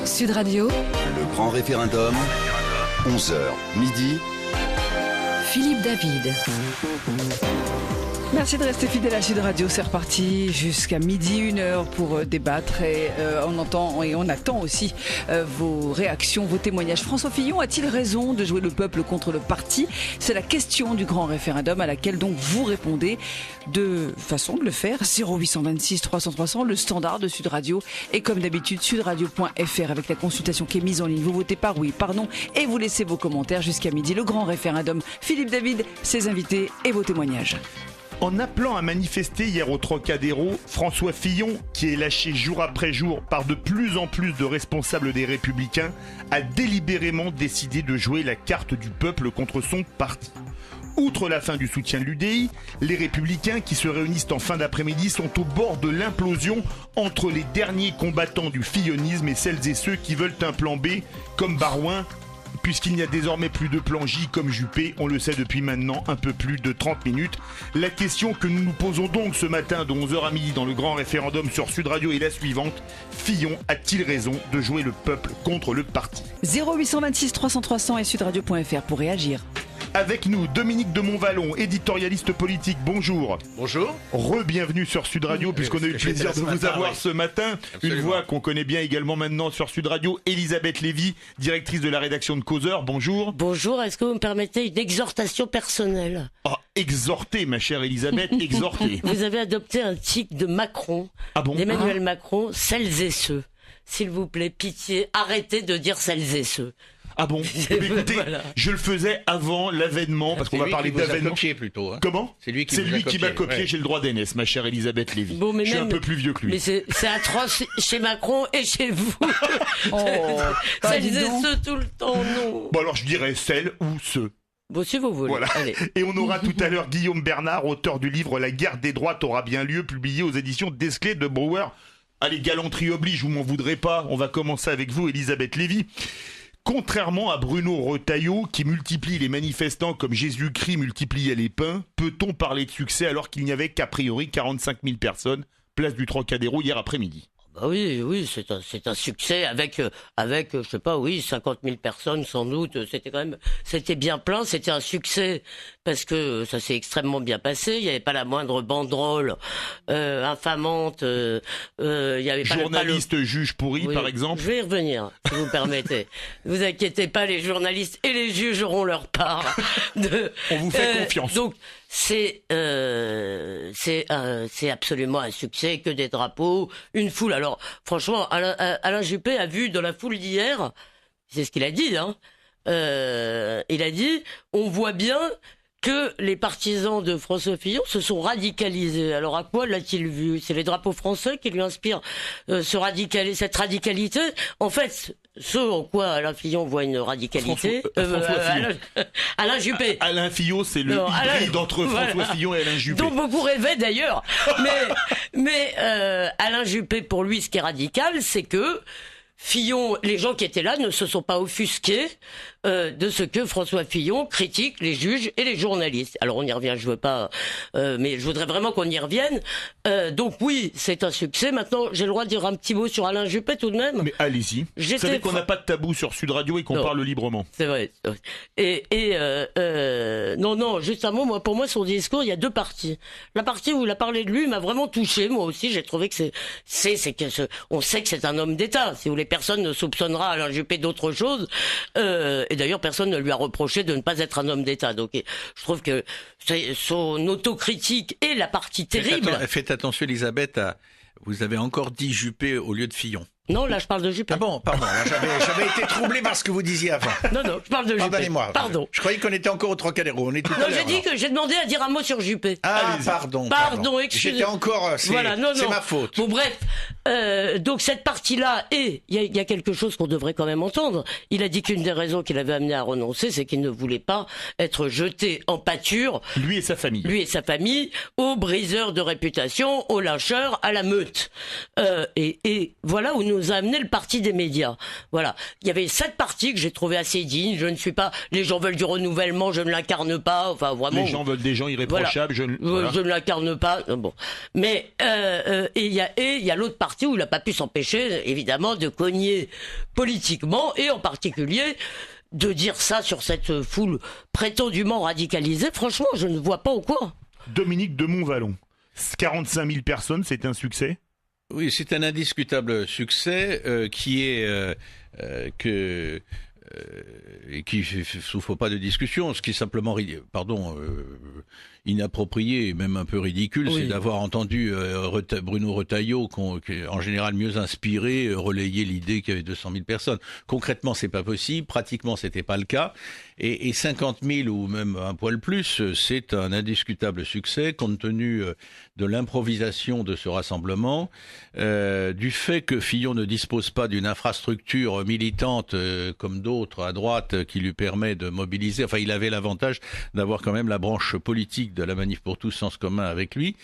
Sud Radio, Le grand référendum, 11h midi. Philippe David. Merci de rester fidèle à Sud Radio, c'est reparti jusqu'à midi, 1h pour débattre et on attend aussi vos réactions, vos témoignages. François Fillon a-t-il raison de jouer le peuple contre le parti? C'est la question du grand référendum à laquelle donc vous répondez. Deux façons de le faire, 0826 300 300, le standard de Sud Radio et comme d'habitude sudradio.fr avec la consultation qui est mise en ligne. Vous votez par oui, par non et vous laissez vos commentaires jusqu'à midi. Le grand référendum, Philippe David, ses invités et vos témoignages. En appelant à manifester hier au Trocadéro, François Fillon, qui est lâché jour après jour par de plus en plus de responsables des Républicains, a délibérément décidé de jouer la carte du peuple contre son parti. Outre la fin du soutien de l'UDI, les Républicains qui se réunissent en fin d'après-midi sont au bord de l'implosion entre les derniers combattants du fillonisme et celles et ceux qui veulent un plan B comme Barouin, puisqu'il n'y a désormais plus de plan J comme Juppé, on le sait depuis maintenant un peu plus de 30 minutes. La question que nous nous posons donc ce matin de 11h à midi dans le grand référendum sur Sud Radio est la suivante. Fillon a-t-il raison de jouer le peuple contre le parti? 0826 300 300 et sudradio.fr pour réagir. Avec nous, Dominique de Montvalon, éditorialiste politique. Bonjour. Bonjour. Re-bienvenue sur Sud Radio, puisqu'on a eu le plaisir de vous avoir ce matin. Absolument. Une voix qu'on connaît bien également maintenant sur Sud Radio, Elisabeth Lévy, directrice de la rédaction de Causeur. Bonjour. Bonjour, est-ce que vous me permettez une exhortation personnelle? Ah, exhortez, ma chère Elisabeth, exhortez. Vous avez adopté un tic de Macron, Ah bon? d'Emmanuel Macron, celles et ceux. S'il vous plaît, pitié, arrêtez de dire celles et ceux. Ah bon? Écoutez, Voilà. je le faisais avant l'avènement, parce qu'on va parler d'avènement. Plutôt. Hein. Comment? C'est lui qui m'a copié, j'ai le droit d'aînesse, ma chère Elisabeth Lévy. Bon, mais je suis même- un peu plus vieux que lui. Mais c'est atroce chez Macron et chez vous. Celles dis et donc. ceux tout le temps, non. Bon alors je dirais celle ou ceux. Bon, si vous voulez. Voilà. Allez. Et on aura tout à l'heure Guillaume Bernard, auteur du livre La guerre des droites aura bien lieu, publié aux éditions Desclés de Brouwer. Allez, galanterie oblige, vous m'en voudrez pas. On va commencer avec vous, Elisabeth Lévy. Contrairement à Bruno Retailleau, qui multiplie les manifestants comme Jésus-Christ multipliait les pains, peut-on parler de succès alors qu'il n'y avait qu'a priori 45 000 personnes, place du Trocadéro hier après-midi? Bah oui, c'est un succès avec, je sais pas, oui, 50 000 personnes sans doute. C'était bien plein, c'était un succès parce que ça s'est extrêmement bien passé. Il n'y avait pas la moindre banderole infamante. Il y avait pas Journaliste juge pourri, Oui, par exemple. Je vais y revenir, si vous permettez. Vous inquiétez pas, les journalistes et les juges auront leur part. On vous fait confiance. Donc c'est absolument un succès, que des drapeaux, une foule. Alors franchement, Alain Juppé a vu dans la foule d'hier, c'est ce qu'il a dit, hein. Il a dit, on voit bien que les partisans de François Fillon se sont radicalisés. Alors à quoi l'a-t-il vu? C'est les drapeaux français qui lui inspirent cette radicalité. En fait, ce en quoi Alain Fillon voit une radicalité... François Fillon. Alain Juppé. Alain Fillon, c'est le Non, hybride Alain- entre voilà. François Fillon et Alain Juppé. Dont beaucoup rêvaient d'ailleurs. Mais Alain Juppé, pour lui, ce qui est radical, c'est que Fillon, les gens qui étaient là ne se sont pas offusqués de ce que François Fillon critique les juges et les journalistes. Alors on y revient, je veux pas, mais je voudrais vraiment qu'on y revienne. Donc oui, c'est un succès. Maintenant, j'ai le droit de dire un petit mot sur Alain Juppé tout de même. Mais allez-y. Vous J'étais savez qu'on n'a pas de tabou sur Sud Radio et qu'on Non. parle librement. C'est vrai. Non, juste un mot. Pour moi, son discours, il y a deux parties. La partie où il a parlé de lui m'a vraiment touché. Moi aussi, j'ai trouvé que on sait que c'est un homme d'État. Si vous voulez, personne ne soupçonnera Alain Juppé d'autre chose. Et d'ailleurs, personne ne lui a reproché de ne pas être un homme d'État. Donc, je trouve que son autocritique est la partie terrible. Faites attention, Elisabeth, vous avez encore dit Juppé au lieu de Fillon. Non, là, je parle de Juppé. Ah bon, pardon, là, j'avais été troublé par ce que vous disiez avant. Non, je parle de Juppé. Pardonnez-moi. Pardon. Je croyais qu'on était encore au Trocadéro. On est tout à Non, l'heure. j'ai dit que j'ai demandé à dire un mot sur Juppé. Ah, pardon. Pardon, excusez. J'étais encore. C'est ma faute. Bon, bref. Donc, cette partie-là, il y a quelque chose qu'on devrait quand même entendre. Il a dit qu'une des raisons qu'il avait amené à renoncer, c'est qu'il ne voulait pas être jeté en pâture, Lui et sa famille. aux briseurs de réputation, aux lyncheurs, à la meute. Et voilà où nous a amené le parti des médias. Voilà. Il y avait cette partie que j'ai trouvée assez digne. Je ne suis pas, les gens veulent du renouvellement, je ne l'incarne pas. Enfin, vraiment. Les gens veulent des gens irréprochables. Voilà. Je ne l'incarne pas. Bon. Mais, et il y a l'autre partie où il n'a pas pu s'empêcher, évidemment, de cogner politiquement et en particulier de dire ça sur cette foule prétendument radicalisée. Franchement, je ne vois pas au quoi. Dominique de Montvalon. 45 000 personnes, c'est un succès? Oui, c'est un indiscutable succès qui est et qui souffre pas de discussion. Ce qui est simplement, inapproprié et même un peu ridicule, c'est d'avoir entendu Bruno Retailleau, qui est en général mieux inspiré, relayer l'idée qu'il y avait 200 000 personnes. Concrètement, c'est pas possible. Pratiquement, c'était pas le cas. Et 50 000 ou même un poil plus, c'est un indiscutable succès compte tenu de l'improvisation de ce rassemblement, du fait que Fillon ne dispose pas d'une infrastructure militante comme d'autres à droite qui lui permet de mobiliser. Enfin, il avait l'avantage d'avoir quand même la branche politique de la Manif pour tous, Sens commun avec lui.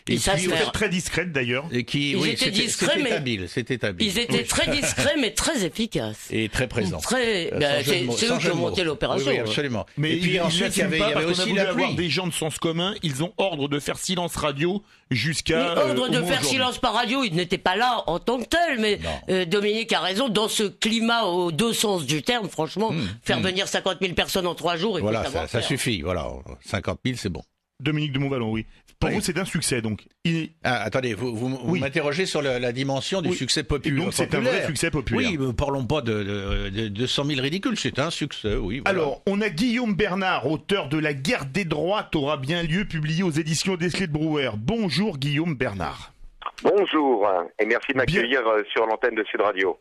Et ça c'était très discrète d'ailleurs. Et qui, ils étaient discrets, mais habile, c'était habile. Ils étaient très discrets, mais très efficaces. Et très présents. C'est eux qui ont monté l'opération. Oui, absolument. Mais et puis ensuite, il y avait aussi la avoir des gens de Sens commun. Ils ont ordre de faire silence radio jusqu'à. Ordre de faire silence par radio, ils n'étaient pas là en tant que tels. Mais Dominique a raison. Dans ce climat aux deux sens du terme, franchement, faire venir 50 000 persones en 3 jours, voilà, ça suffit. Voilà, 50 000, c'est bon. Dominique de Montvalon, oui. Pour vous, c'est un succès, donc. Attendez, vous m'interrogez sur la dimension du succès populaire. Donc c'est un vrai succès populaire. Oui, parlons pas de 200 000 ridicules, c'est un succès, oui. Voilà. Alors, on a Guillaume Bernard, auteur de La guerre des droites aura bien lieu, publié aux éditions Desley de Brouwer. Bonjour Guillaume Bernard. Bonjour, et merci de m'accueillir sur l'antenne de Sud Radio.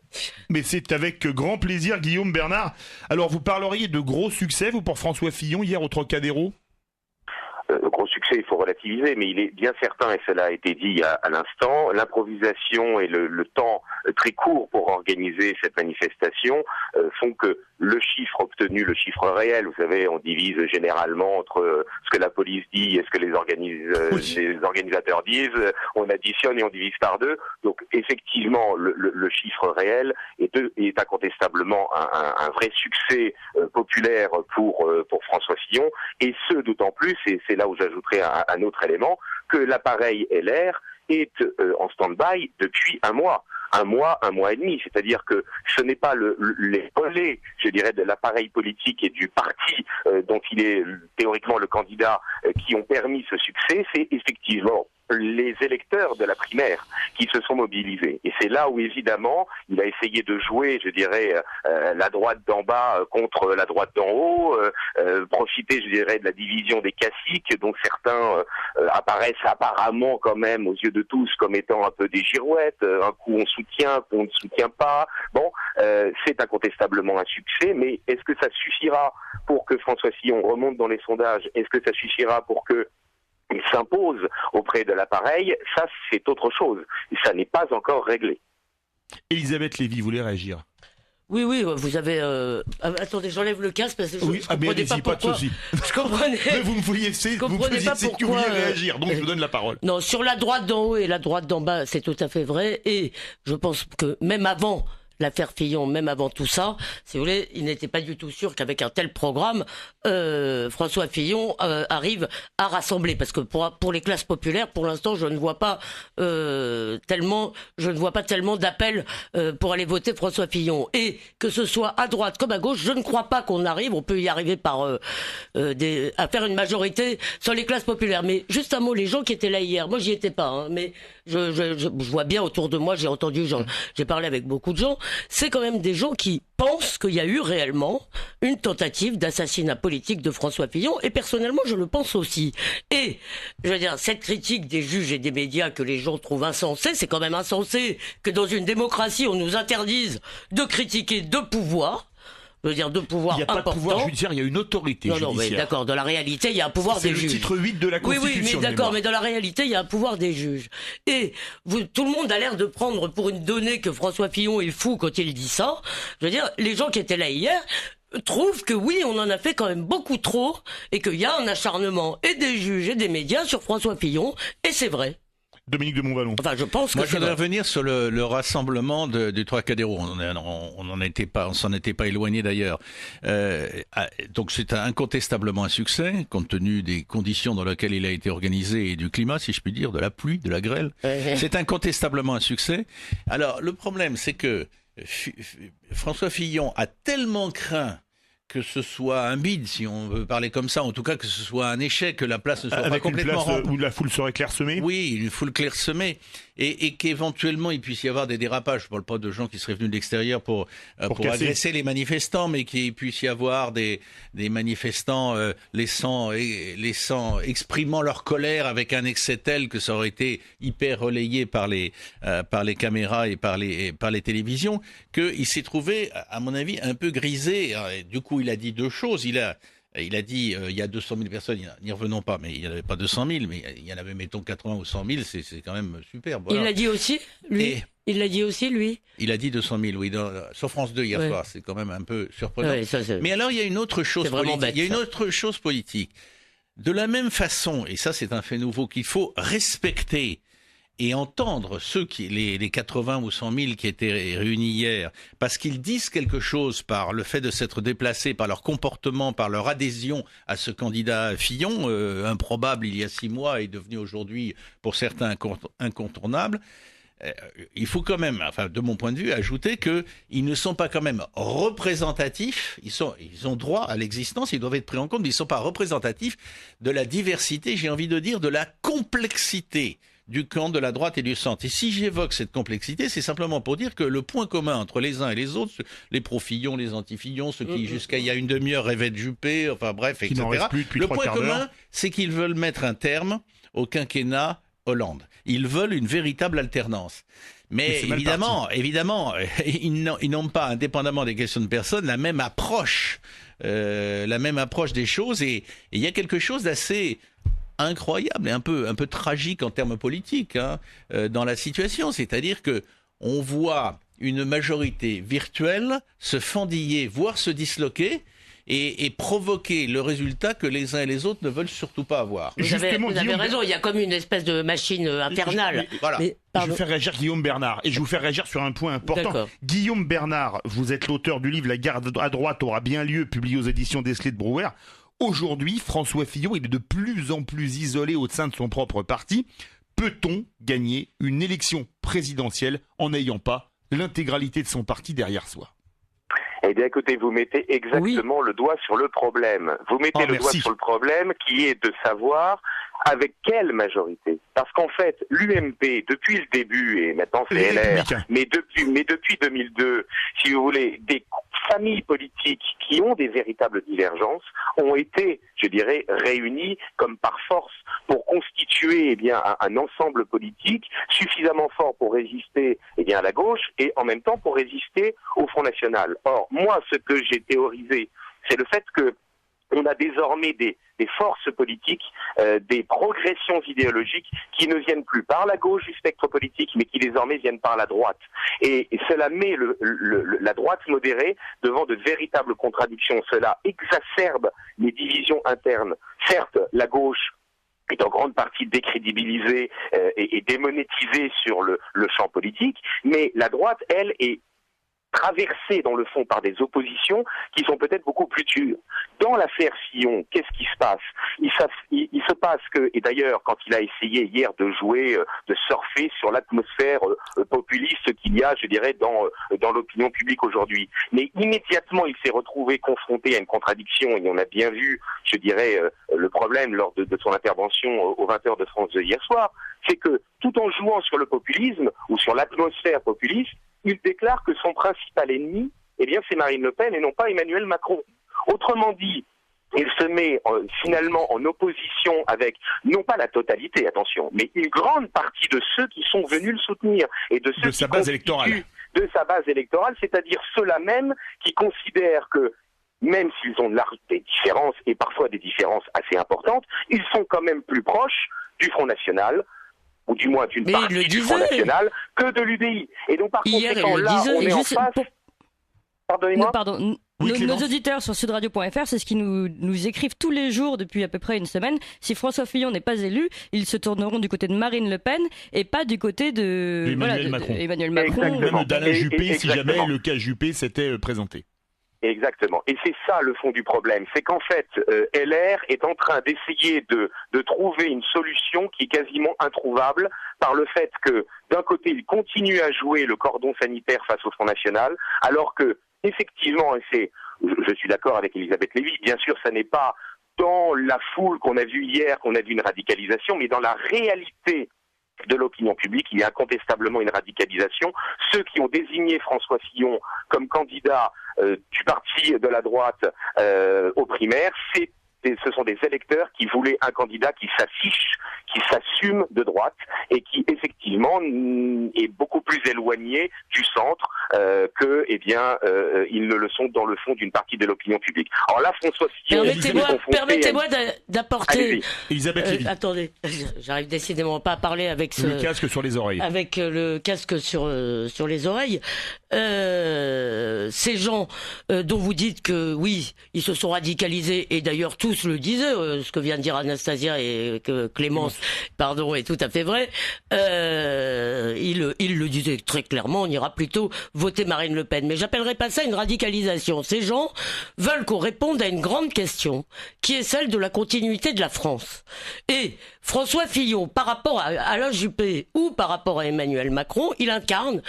Mais c'est avec grand plaisir, Guillaume Bernard. Alors, vous parleriez de gros succès, vous, pour François Fillon, hier au Trocadéro? Gros succès, il faut relativiser, mais il est bien certain, et cela a été dit à l'instant, l'improvisation et le temps très court pour organiser cette manifestation font que le chiffre obtenu, le chiffre réel, vous savez, on divise généralement entre ce que la police dit et ce que les organisateurs disent, on additionne et on divise par deux. Donc effectivement, le chiffre réel est incontestablement un vrai succès populaire pour François Fillon, et ce d'autant plus, et c'est là où j'ajouterai un autre élément, que l'appareil LR est en stand-by depuis un mois et demi. C'est-à-dire que ce n'est pas les relais, je dirais, de l'appareil politique et du parti dont il est théoriquement le candidat qui ont permis ce succès, c'est effectivement les électeurs de la primaire qui se sont mobilisés. Et c'est là où, évidemment, il a essayé de jouer, je dirais, la droite d'en bas contre la droite d'en haut, profiter, je dirais, de la division des caciques, dont certains apparaissent apparemment quand même, aux yeux de tous, comme étant un peu des girouettes. Un coup on soutient, un coup on ne soutient pas. Bon, c'est incontestablement un succès, mais est-ce que ça suffira pour que François Fillon remonte dans les sondages? Est-ce que ça suffira pour que il s'impose auprès de l'appareil? Ça, c'est autre chose. Ça n'est pas encore réglé. Elisabeth Lévy voulait réagir. Oui, vous avez... Attendez, j'enlève le casque parce que je comprenais pas pourquoi... Pas de souci. Je comprenais... Mais vous me faisiez que vous vouliez réagir, donc je vous donne la parole. Non, sur la droite d'en haut et la droite d'en bas, c'est tout à fait vrai. Et je pense que même avant l'affaire Fillon, même avant tout ça, si vous voulez, il n'était pas du tout sûr qu'avec un tel programme, François Fillon arrive à rassembler. Parce que pour les classes populaires, pour l'instant, je ne vois pas tellement d'appels pour aller voter François Fillon. Et que ce soit à droite comme à gauche, je ne crois pas qu'on arrive. On peut y arriver à faire une majorité sur les classes populaires. Mais juste un mot, les gens qui étaient là hier, moi j'y étais pas, hein, mais je vois bien autour de moi, j'ai parlé avec beaucoup de gens. C'est quand même des gens qui pensent qu'il y a eu réellement une tentative d'assassinat politique de François Fillon, et personnellement je le pense aussi. Et je veux dire, cette critique des juges et des médias que les gens trouvent insensée, c'est quand même insensé que dans une démocratie on nous interdise de critiquer deux pouvoirs. Je veux dire, deux pouvoirs importants. Il n'y a pas de pouvoir judiciaire, il y a une autorité judiciaire. Non, mais d'accord, dans la réalité, il y a un pouvoir des juges. C'est le titre 8 de la Constitution. Oui, mais d'accord, mais dans la réalité, il y a un pouvoir des juges. Et tout le monde a l'air de prendre pour une donnée que François Fillon est fou quand il dit ça. Je veux dire, les gens qui étaient là hier trouvent que oui, on en a fait quand même beaucoup trop, et qu'il y a un acharnement et des juges et des médias sur François Fillon, et c'est vrai. Dominique de Montvalon. Enfin, je pense que Moi, je c'est voudrais vrai. revenir sur le rassemblement du Trocadéro. On s'en était pas éloigné d'ailleurs. Donc c'est incontestablement un succès, compte tenu des conditions dans lesquelles il a été organisé et du climat, si je puis dire, de la pluie, de la grêle. C'est incontestablement un succès. Alors, le problème, c'est que François Fillon a tellement craint que ce soit un bide, si on veut parler comme ça, en tout cas que ce soit un échec, que la place ne soit Avec pas une complètement place remplie. où la foule serait clairsemée. Oui, une foule clairsemée, et qu'éventuellement il puisse y avoir des dérapages. Je ne parle pas de gens qui seraient venus de l'extérieur pour casser. agresser les manifestants, mais qu'il puisse y avoir des manifestants exprimant leur colère avec un excès tel que ça aurait été hyper relayé par les caméras et par les télévisions, qu'il s'est trouvé, à mon avis, un peu grisé. Et du coup, il a dit deux choses. Il a dit, il y a 200 000 personnes, n'y revenons pas, mais il n'y en avait pas 200 000, mais il y en avait, mettons, 80 ou 100 000, c'est quand même superbe. Voilà. Il l'a dit aussi, lui. Et Il l'a dit aussi, lui. il a dit 200 000, oui, sur France 2 hier soir, c'est quand même un peu surprenant. Ouais, ça, Mais alors, il y a une autre chose C'est vraiment politique. bête, Il y a une ça. autre chose politique. De la même façon, et ça c'est un fait nouveau, qu'il faut respecter et entendre les 80 ou 100 000 qui étaient réunis hier, parce qu'ils disent quelque chose par le fait de s'être déplacés, par leur comportement, par leur adhésion à ce candidat Fillon, improbable il y a 6 mois et devenu aujourd'hui pour certains incontournable. Il faut quand même, enfin de mon point de vue, ajouter qu'ils ne sont pas quand même représentatifs. Ils ont droit à l'existence, ils doivent être pris en compte, mais ils ne sont pas représentatifs de la diversité, j'ai envie de dire, de la complexité du camp de la droite et du centre. Et si j'évoque cette complexité, c'est simplement pour dire que le point commun entre les uns et les autres, les pro-Fillon, les anti-Fillon, ceux qui jusqu'à il y a une demi-heure rêvaient de Juppé, enfin bref, etc. n'en reste plus depuis Le trois point quarts d'heure. commun, c'est qu'ils veulent mettre un terme au quinquennat Hollande. Ils veulent une véritable alternance. Mais c'est mal évidemment, ils n'ont pas, indépendamment des questions de personnes, la même approche des choses. Et il y a quelque chose d'assez incroyable et un peu tragique en termes politiques dans la situation. C'est-à-dire que on voit une majorité virtuelle se fendiller, voire se disloquer, et provoquer le résultat que les uns et les autres ne veulent surtout pas avoir. Vous avez Guillaume raison, il y a comme une espèce de machine infernale. Voilà. Mais, Je pardon. vais faire réagir Guillaume Bernard et je vais vous faire réagir sur un point important. D'accord. Guillaume Bernard, vous êtes l'auteur du livre La guerre à droite aura bien lieu, publié aux éditions Desley de Brouwer. Aujourd'hui, François Fillon, il est de plus en plus isolé au sein de son propre parti. Peut-on gagner une élection présidentielle en n'ayant pas l'intégralité de son parti derrière soi ? Eh bien, écoutez, vous mettez exactement le doigt sur le problème. Vous mettez le doigt merci. sur le problème qui est de savoir avec quelle majorité. Parce qu'en fait, l'UMP, depuis le début, et maintenant c'est Les LR, Républicains. mais depuis 2002, si vous voulez, des familles politiques qui ont des véritables divergences ont été, je dirais, réunies comme par force pour constituer un ensemble politique suffisamment fort pour résister à la gauche et en même temps pour résister au Front National. Or, moi, ce que j'ai théorisé, c'est le fait que on a désormais des forces politiques, des progressions idéologiques qui ne viennent plus par la gauche du spectre politique, mais qui désormais viennent par la droite. Et cela met la droite modérée devant de véritables contradictions. Cela exacerbe les divisions internes. Certes, la gauche est en grande partie décrédibilisée et démonétisée sur le champ politique, mais la droite, elle, est traversée dans le fond par des oppositions qui sont peut-être beaucoup plus dures. Dans l'affaire Fillon, qu'est-ce qui se passe ? Il se passe que, et d'ailleurs, quand il a essayé hier de jouer, de surfer sur l'atmosphère populiste qu'il y a, je dirais, dans l'opinion publique aujourd'hui, mais immédiatement il s'est retrouvé confronté à une contradiction, et on a bien vu, je dirais, le problème lors de son intervention aux 20h de France 2 hier soir, c'est que tout en jouant sur le populisme ou sur l'atmosphère populiste, il déclare que son principal ennemi, c'est Marine Le Pen et non pas Emmanuel Macron. Autrement dit, il se met finalement en opposition avec, non pas la totalité, attention, mais une grande partie de ceux qui sont venus le soutenir et de ceux sa base électorale. De sa base électorale, c'est-à-dire ceux-là même qui considèrent que même s'ils ont des différences et parfois des différences assez importantes, ils sont quand même plus proches du Front National, ou du moins d'une partie du Front National, que de l'UDI. Et donc par Hier, conséquent, il le là, disait, on est en juste face... Pardonnez-moi. Non, pardon. Oui, Nos Clémence. auditeurs sur sudradio.fr, c'est ce qu'ils nous écrivent tous les jours depuis à peu près une semaine. Si François Fillon n'est pas élu, ils se tourneront du côté de Marine Le Pen et pas du côté de Emmanuel Macron. Emmanuel Macron. Exactement. Même d'Alain Et- Juppé, si exactement. jamais le cas Juppé s'était présenté. Exactement. Et c'est ça le fond du problème. C'est qu'en fait, LR est en train d'essayer de trouver une solution qui est quasiment introuvable par le fait que, d'un côté, il continue à jouer le cordon sanitaire face au Front National, alors que, effectivement, et je suis d'accord avec Elisabeth Lévy, bien sûr, ça n'est pas dans la foule qu'on a vue hier qu'on a vu une radicalisation, mais dans la réalité de l'opinion publique, il y a incontestablement une radicalisation. Ceux qui ont désigné François Fillon comme candidat du parti de la droite aux primaires, ce sont des électeurs qui voulaient un candidat qui s'affiche, qui s'assume de droite et qui effectivement est beaucoup plus éloigné du centre que, ils ne le sont dans le fond d'une partie de l'opinion publique. Alors là, François Fillon, Permettez-moi d'apporter. Allez-y. Elisabeth Lévy. Attendez, j'arrive décidément pas à parler avec Le casque sur les oreilles. avec le casque sur les oreilles. Ces gens dont vous dites que oui, ils se sont radicalisés, et d'ailleurs tous le disaient, ce que vient de dire Anastasia et que Clémence, pardon, est tout à fait vrai. Il le disait très clairement, on ira plutôt voter Marine Le Pen. Mais j'appellerais pas ça une radicalisation. Ces gens veulent qu'on réponde à une grande question, qui est celle de la continuité de la France. Et François Fillon, par rapport à Alain Juppé ou par rapport à Emmanuel Macron, il incarne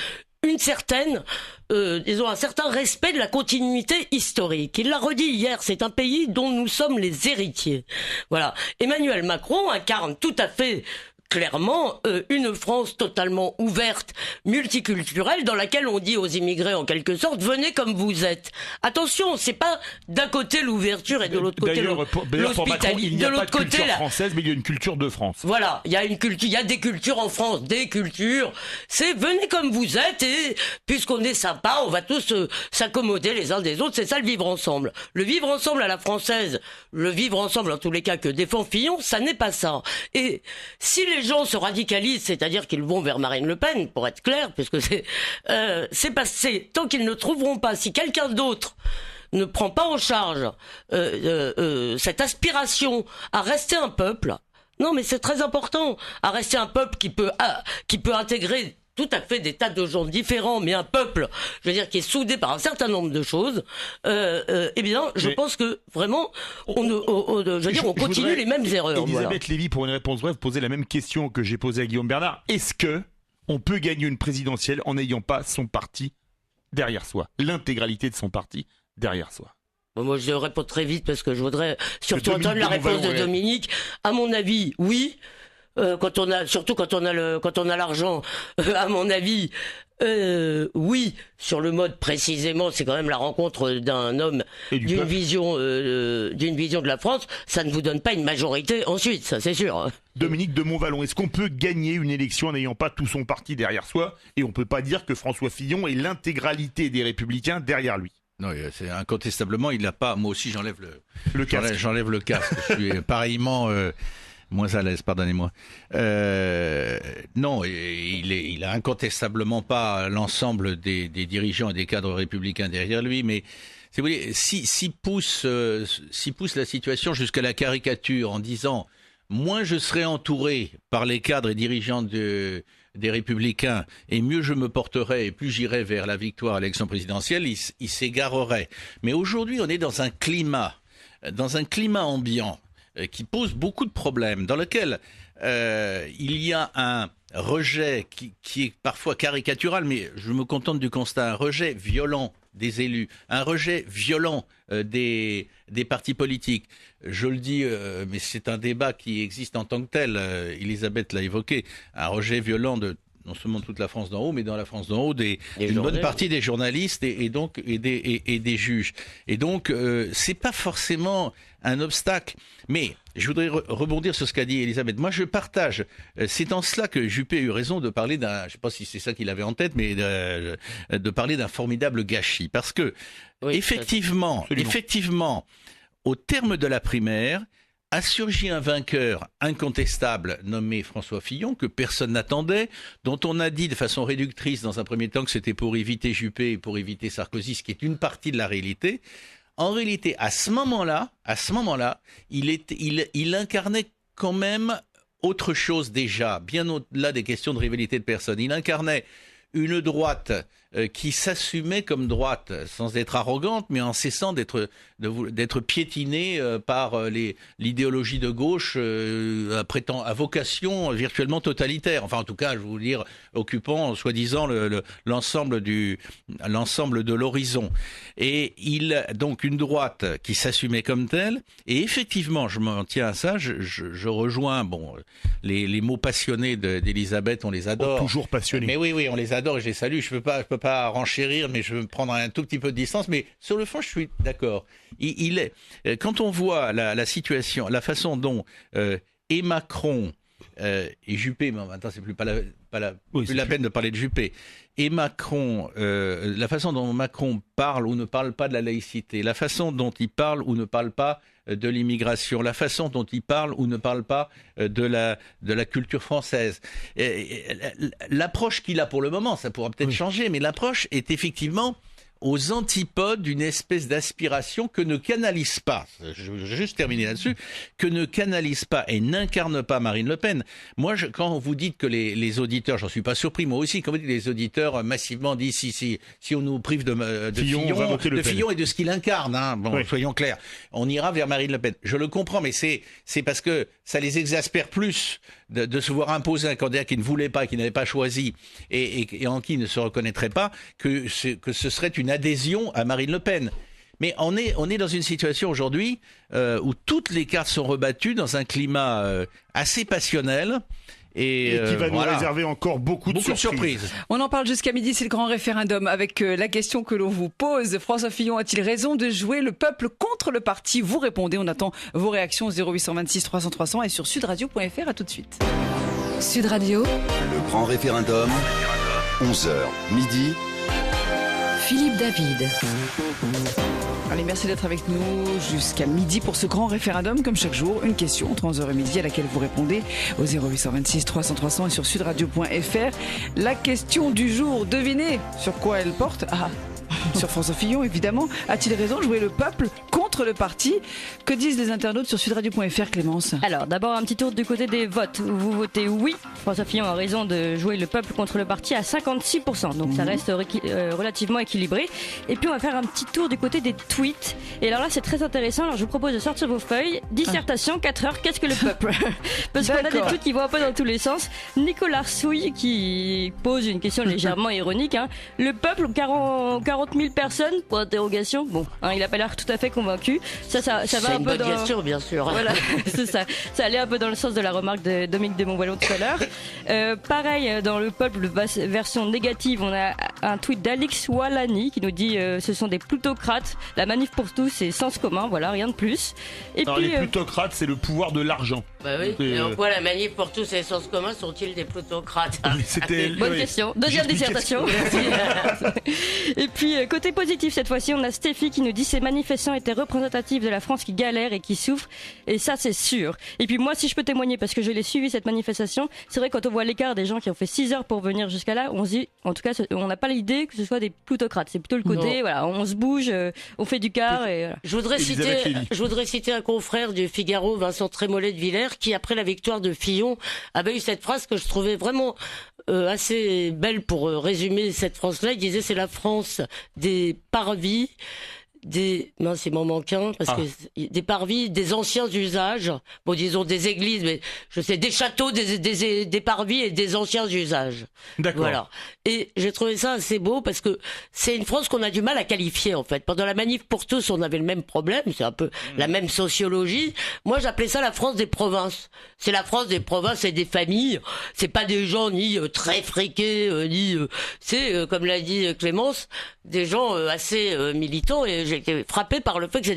une certaine, un certain respect de la continuité historique. Il l'a redit hier, c'est un pays dont nous sommes les héritiers. Voilà. Emmanuel Macron incarne tout à fait clairement une France totalement ouverte, multiculturelle, dans laquelle on dit aux immigrés en quelque sorte, venez comme vous êtes. Attention, c'est pas d'un côté l'ouverture et de l'autre côté Pour Macron, il n'y de a pas l'autre de côté culture là. française, mais il y a une culture de France. Voilà, il y a une culture, il y a des cultures en France, des cultures. C'est venez comme vous êtes et puisqu'on est sympa, on va tous s'accommoder les uns des autres. C'est ça le vivre ensemble. Le vivre ensemble à la française, le vivre ensemble en tous les cas que défend Fillon, ça n'est pas ça. Et si les gens se radicalisent, c'est-à-dire qu'ils vont vers Marine Le Pen, pour être clair, puisque c'est passé tant qu'ils ne trouveront pas, si quelqu'un d'autre ne prend pas en charge cette aspiration à rester un peuple. Non, mais c'est très important à rester un peuple qui peut intégrer tout à fait des tas de gens différents, mais un peuple, je veux dire, qui est soudé par un certain nombre de choses. Je pense que vraiment, on continue les mêmes erreurs. Elisabeth Lévy, pour une réponse brève, poser la même question que j'ai posée à Guillaume Bernard. Est-ce que on peut gagner une présidentielle en n'ayant pas son parti derrière soi, l'intégralité de son parti derrière soi? Moi, je réponds très vite parce que je voudrais surtout entendre la Dominique réponse de Montvalon, Dominique. À mon avis, oui. Quand on a l'argent, à mon avis, oui, sur le mode précisément, c'est quand même la rencontre d'un homme d'une vision de la France. Ça ne vous donne pas une majorité ensuite, ça c'est sûr. Dominique de Montvalon, est-ce qu'on peut gagner une élection en n'ayant pas tout son parti derrière soi? Et on peut pas dire que François Fillon ait l'intégralité des Républicains derrière lui. Non, c'est incontestablement, il n'a pas. Moi aussi, j'enlève le casque. J'enlève le casque. Je suis pareillement moins à l'aise, pardonnez-moi. Non, il a incontestablement pas l'ensemble des dirigeants et des cadres républicains derrière lui, mais si vous voulez, s'il pousse la situation jusqu'à la caricature en disant moins je serai entouré par les cadres et dirigeants des Républicains, et mieux je me porterai, et plus j'irai vers la victoire à l'élection présidentielle, il s'égarerait. Mais aujourd'hui, on est dans un climat ambiant qui pose beaucoup de problèmes, dans lequel il y a un rejet qui est parfois caricatural, mais je me contente du constat, un rejet violent des élus, un rejet violent des partis politiques. Je le dis, mais c'est un débat qui existe en tant que tel, Elisabeth l'a évoqué, un rejet violent de non seulement toute la France d'en haut, mais dans la France d'en haut, d'une bonne partie des journalistes et des juges. Et donc, c'est pas forcément un obstacle. Mais je voudrais rebondir sur ce qu'a dit Elisabeth. Moi, je partage. C'est en cela que Juppé a eu raison de parler d'un, je ne sais pas si c'est ça qu'il avait en tête, mais de parler d'un formidable gâchis. Parce que, effectivement, au terme de la primaire, a surgi un vainqueur incontestable nommé François Fillon, que personne n'attendait, dont on a dit de façon réductrice dans un premier temps que c'était pour éviter Juppé et pour éviter Sarkozy, ce qui est une partie de la réalité. En réalité, à ce moment-là, il incarnait quand même autre chose déjà, bien au-delà des questions de rivalité de personnes. Il incarnait une droite qui s'assumait comme droite, sans être arrogante, mais en cessant d'être piétinée par l'idéologie de gauche à vocation virtuellement totalitaire. Enfin, en tout cas, je veux dire, occupant soi-disant l'ensemble de l'horizon. Et donc une droite qui s'assumait comme telle. Et effectivement, je m'en tiens à ça. Je rejoins les mots passionnés d'Elisabeth, on les adore. Toujours passionnés. Mais oui, on les adore et je les salue. Je peux pas renchérir, mais je veux me prendre un tout petit peu de distance. Mais sur le fond, je suis d'accord. Quand on voit la situation, la façon dont et Macron et Juppé, mais maintenant c'est plus la peine de parler de Juppé, et Macron, la façon dont Macron parle ou ne parle pas de la laïcité, la façon dont il parle ou ne parle pas de l'immigration, la façon dont il parle ou ne parle pas de la culture française. L'approche qu'il a pour le moment, ça pourra peut-être changer, mais l'approche est effectivement aux antipodes d'une espèce d'aspiration que ne canalise pas, je veux juste terminer là-dessus, que ne canalise pas et n'incarne pas Marine Le Pen. Moi, quand vous dites que les auditeurs, j'en suis pas surpris, moi aussi, quand vous dites les auditeurs massivement disent si on nous prive de Fillon et de ce qu'il incarne, soyons clairs, on ira vers Marine Le Pen. Je le comprends, mais c'est parce que ça les exaspère plus de se voir imposer un candidat qui ne voulait pas, qui n'avait pas choisi et en qui il ne se reconnaîtrait pas, que ce serait une adhésion à Marine Le Pen. Mais on est dans une situation aujourd'hui où toutes les cartes sont rebattues dans un climat assez passionnel. Et qui va nous réserver encore beaucoup de surprises. On en parle jusqu'à midi, c'est le grand référendum avec la question que l'on vous pose. François Fillon a-t-il raison de jouer le peuple contre le parti? Vous répondez, on attend vos réactions au 0826 300 300 et sur sudradio.fr. À tout de suite. Sud Radio, Le grand référendum, 11h midi. Philippe David. Allez, merci d'être avec nous jusqu'à midi pour ce grand référendum. Comme chaque jour, une question entre 11h et midi à laquelle vous répondez au 0826 300 300 et sur sudradio.fr. La question du jour, devinez sur quoi elle porte? Sur François Fillon, évidemment. A-t-il raison de jouer le peuple contre le parti? Que disent les internautes sur sudradio.fr, Clémence? Alors, d'abord, un petit tour du côté des votes. Vous votez oui. François Fillon a raison de jouer le peuple contre le parti à 56%. Donc, ça reste relativement équilibré. Et puis, on va faire un petit tour du côté des tweets. Et alors là, c'est très intéressant. Alors, je vous propose de sortir vos feuilles. Dissertation, 4 heures, qu'est-ce que le peuple? Parce qu'on a des tweets qui vont un peu dans tous les sens. Nicolas Souille qui pose une question légèrement ironique. Le peuple, 40 000 personnes, pour interrogation. Bon, il a pas l'air tout à fait convaincu. Ça va un peu dans... C'est une question, bien sûr. Voilà, c'est ça. Ça allait un peu dans le sens de la remarque de Dominique de Montvalon tout à l'heure. Pareil, dans le peuple, version négative, on a un tweet d'Alix Walani qui nous dit ce sont des plutocrates. La manif pour tous, c'est sens commun. Voilà, rien de plus. Et alors, puis, les plutocrates, c'est le pouvoir de l'argent. Bah oui. Et en quoi la manif pour tous et sens commun sont-ils des plutocrates? Bonne question. Deuxième dissertation. Et puis, côté positif, cette fois-ci, on a Stéphie qui nous dit ces manifestants étaient représentatifs de la France qui galère et qui souffre. Et ça, c'est sûr. Et puis moi, si je peux témoigner, parce que je l'ai suivi cette manifestation, c'est vrai, quand on voit l'écart des gens qui ont fait 6 heures pour venir jusqu'à là, on se dit, en tout cas, on n'a pas l'idée que ce soit des plutocrates. C'est plutôt le côté, voilà, on se bouge, on fait du quart et voilà. Je voudrais citer un confrère du Figaro, Vincent Trémollet de Villers, qui après la victoire de Fillon avait eu cette phrase que je trouvais vraiment assez belle pour résumer cette France-là. Il disait c'est la France des parvis, mince, il m'en manque un, parce que des parvis, des anciens usages, bon, disons des églises, mais je sais, des châteaux, des parvis et des anciens usages. D'accord. Voilà. Et j'ai trouvé ça assez beau parce que c'est une France qu'on a du mal à qualifier, en fait. Pendant la manif pour tous, on avait le même problème, c'est un peu la même sociologie. Moi, j'appelais ça la France des provinces. C'est la France des provinces et des familles. C'est pas des gens ni très friqués, ni, c'est, comme l'a dit Clémence, des gens assez militants, et j'ai été frappé par le fait que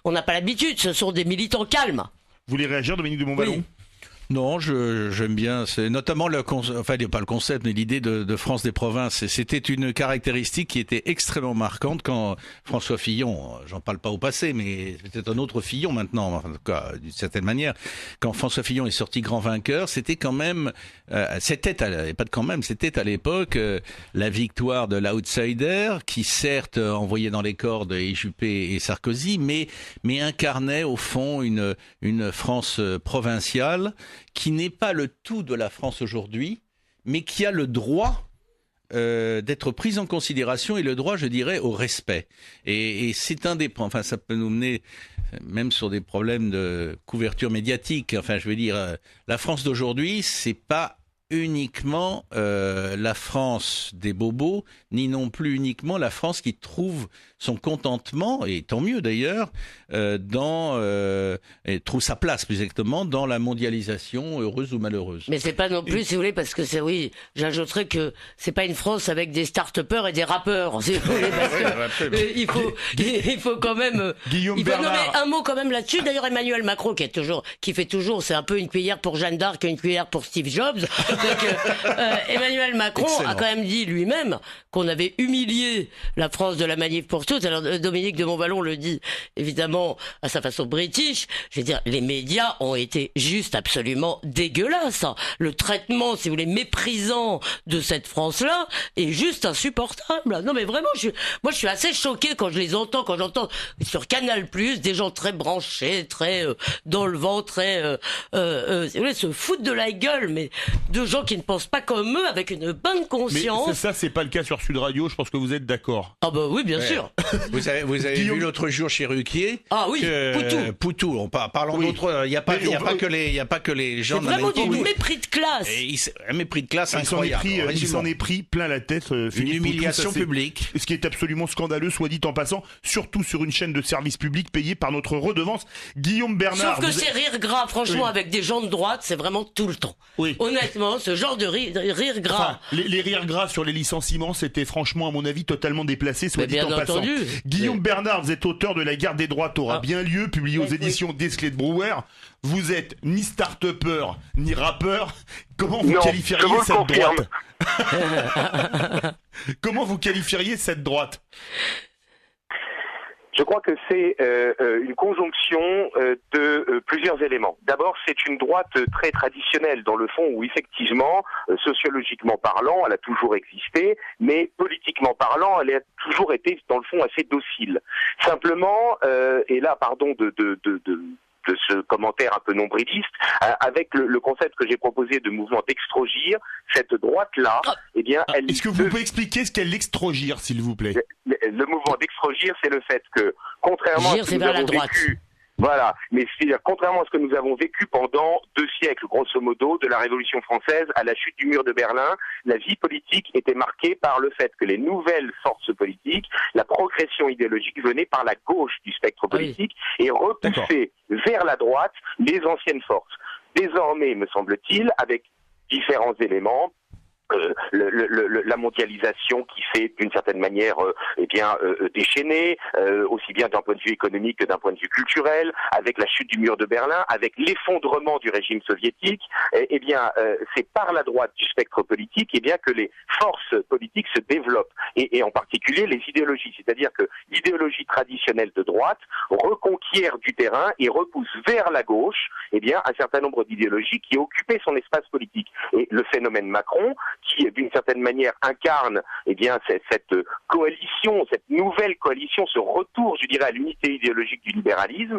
on n'a pas l'habitude, ce sont des militants calmes. Vous voulez réagir, Dominique de Montvalon? Oui. Non, j'aime bien. C'est notamment pas le concept, mais l'idée de France des provinces. C'était une caractéristique qui était extrêmement marquante quand François Fillon, j'en parle pas au passé, mais c'était un autre Fillon maintenant, en tout cas, d'une certaine manière. Quand François Fillon est sorti grand vainqueur, c'était quand même, c'était à l'époque la victoire de l'outsider, qui certes envoyait dans les cordes et Juppé et Sarkozy, mais incarnait au fond une France provinciale qui n'est pas le tout de la France aujourd'hui, mais qui a le droit d'être prise en considération et le droit, je dirais, au respect. Et c'est un des points, enfin ça peut nous mener même sur des problèmes de couverture médiatique. Enfin, je veux dire, la France d'aujourd'hui, c'est pas uniquement la France des bobos, ni non plus uniquement la France qui trouve son contentement, et tant mieux d'ailleurs, et trouve sa place plus exactement dans la mondialisation, heureuse ou malheureuse. Mais c'est pas non plus, si vous voulez, parce que j'ajouterais que c'est pas une France avec des start-upers et des rappeurs, si vous voulez, parce que il faut quand même Guillaume il faut Bernard. nommer un mot quand même là-dessus. D'ailleurs, Emmanuel Macron qui fait toujours, c'est un peu une cuillère pour Jeanne d'Arc et une cuillère pour Steve Jobs. Donc, Emmanuel Macron a quand même dit lui-même qu'on avait humilié la France de la Manif pour tous. Alors Dominique de Montvalon le dit évidemment à sa façon british. Je veux dire, les médias ont été juste absolument dégueulasses. Le traitement, si vous voulez, méprisant de cette France-là est juste insupportable. Non mais vraiment, moi je suis assez choquée quand je les entends, quand j'entends sur Canal+, des gens très branchés, très dans le vent, très si vous voulez, se foutent de la gueule, mais de gens qui ne pensent pas comme eux, avec une bonne conscience. Mais c'est pas le cas sur Sud Radio, je pense que vous êtes d'accord. Ah bah oui, bien sûr. Vous avez vu l'autre jour chez Ruquier? Ah oui, Poutou. Parlons d'autres. Il n'y a pas que les gens. C'est vraiment du mépris de classe. Un mépris de classe incroyable. Il s'en est pris plein la tête. Une humiliation publique. Ce qui est absolument scandaleux, soit dit en passant, surtout sur une chaîne de service public payée par notre redevance. Guillaume Bernard. Sauf que c'est rire gras, franchement, avec des gens de droite, c'est vraiment tout le temps. Oui. Honnêtement, ce genre de rire gras. Enfin, les rires gras sur les licenciements, c'était franchement, à mon avis, totalement déplacé, soit dit en passant. Guillaume Bernard, vous êtes auteur de La guerre des droites aura bien lieu, publié aux éditions Desclés de Brouwer. Vous êtes ni start-upper, ni rappeur. Comment vous qualifieriez cette droite? Comment vous qualifieriez cette droite? Je crois que c'est une conjonction de plusieurs éléments. D'abord, c'est une droite très traditionnelle dans le fond où effectivement, sociologiquement parlant, elle a toujours existé, mais politiquement parlant, elle a toujours été dans le fond assez docile. Simplement, et là, pardon de ce commentaire un peu nombriliste, avec le concept que j'ai proposé de mouvement d'extrogir, cette droite-là, eh bien, elle... Est-ce que vous pouvez expliquer ce qu'est l'extrogir, s'il vous plaît? Le mouvement d'extrogir, c'est le fait que, contrairement à ce que nous avons vécu... Voilà, mais c'est-à-dire, contrairement à ce que nous avons vécu pendant 2 siècles, grosso modo, de la Révolution française à la chute du mur de Berlin, la vie politique était marquée par le fait que les nouvelles forces politiques, la progression idéologique venait par la gauche du spectre politique et repoussait vers la droite les anciennes forces. Désormais, me semble-t-il, avec différents éléments, la mondialisation qui s'est d'une certaine manière déchaînée, aussi bien d'un point de vue économique que d'un point de vue culturel, avec la chute du mur de Berlin, avec l'effondrement du régime soviétique, c'est par la droite du spectre politique que les forces politiques se développent, et en particulier les idéologies, c'est-à-dire que l'idéologie traditionnelle de droite reconquiert du terrain et repousse vers la gauche un certain nombre d'idéologies qui occupaient son espace politique. Et le phénomène Macron, qui d'une certaine manière incarne cette coalition, cette nouvelle coalition, ce retour, je dirais, à l'unité idéologique du libéralisme,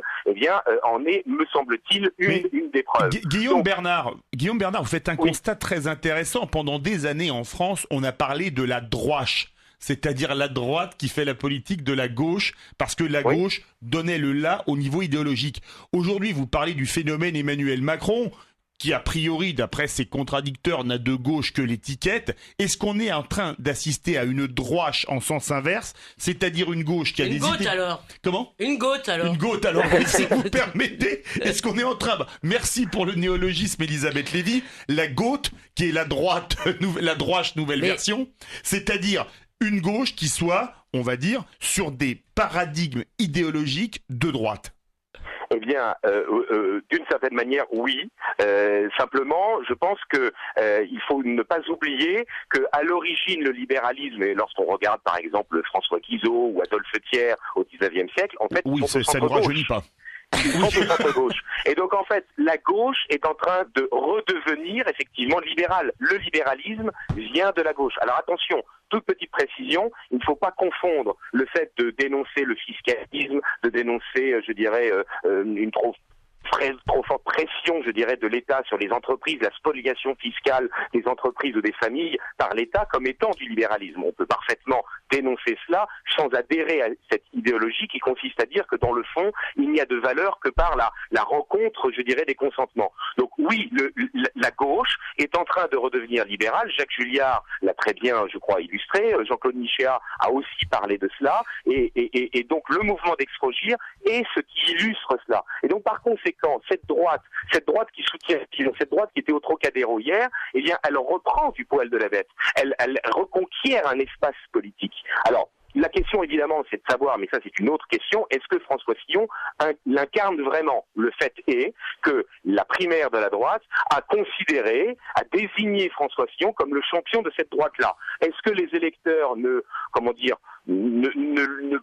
en est, me semble-t-il, une des preuves. Guillaume Bernard, vous faites un constat très intéressant. Pendant des années en France, on a parlé de la droite, c'est-à-dire la droite qui fait la politique de la gauche, parce que la gauche donnait le là au niveau idéologique. Aujourd'hui, vous parlez du phénomène Emmanuel Macron, qui a priori, d'après ses contradicteurs, n'a de gauche que l'étiquette. Est-ce qu'on est en train d'assister à une droite en sens inverse, c'est-à-dire une gauche qui a des idées... Une goutte alors. Comment ? Une goutte alors. Une goutte alors, si vous permettez. Est-ce qu'on est en train... Merci pour le néologisme, Elisabeth Lévy. La gautte, qui est la droite nouvelle version, c'est-à-dire une gauche qui soit, on va dire, sur des paradigmes idéologiques de droite. Eh bien, d'une certaine manière, oui. Simplement, je pense que il faut ne pas oublier que à l'origine, le libéralisme, et lorsqu'on regarde par exemple François Guizot ou Adolphe Thiers au XIXe siècle, en fait, Oui, ils sont au ça ne centre-gauche. rajeunit pas. Ils sont au centre-gauche. Et donc, en fait, la gauche est en train de redevenir effectivement libérale. Le libéralisme vient de la gauche. Alors attention, toute petite précision, il ne faut pas confondre le fait de dénoncer le fiscalisme, de dénoncer, je dirais, une trop forte pression, je dirais, de l'État sur les entreprises, la spoliation fiscale des entreprises ou des familles par l'État comme étant du libéralisme. On peut parfaitement dénoncer cela sans adhérer à cette idéologie qui consiste à dire que dans le fond, il n'y a de valeur que par la rencontre, je dirais, des consentements. Donc oui, la gauche est en train de redevenir libérale. Jacques Julliard l'a très bien, je crois, illustré. Jean-Claude Michéa a aussi parlé de cela. Et donc le mouvement d'Exprogir est ce qui illustre cela. Et donc par conséquent, cette droite qui soutient, cette droite qui était au Trocadéro hier, eh bien, elle reprend du poil de la bête. Elle reconquiert un espace politique. Alors, la question, évidemment, c'est de savoir, mais ça c'est une autre question, est-ce que François Fillon l'incarne vraiment? Le fait est que la primaire de la droite a désigné François Fillon comme le champion de cette droite-là. Est-ce que les électeurs ne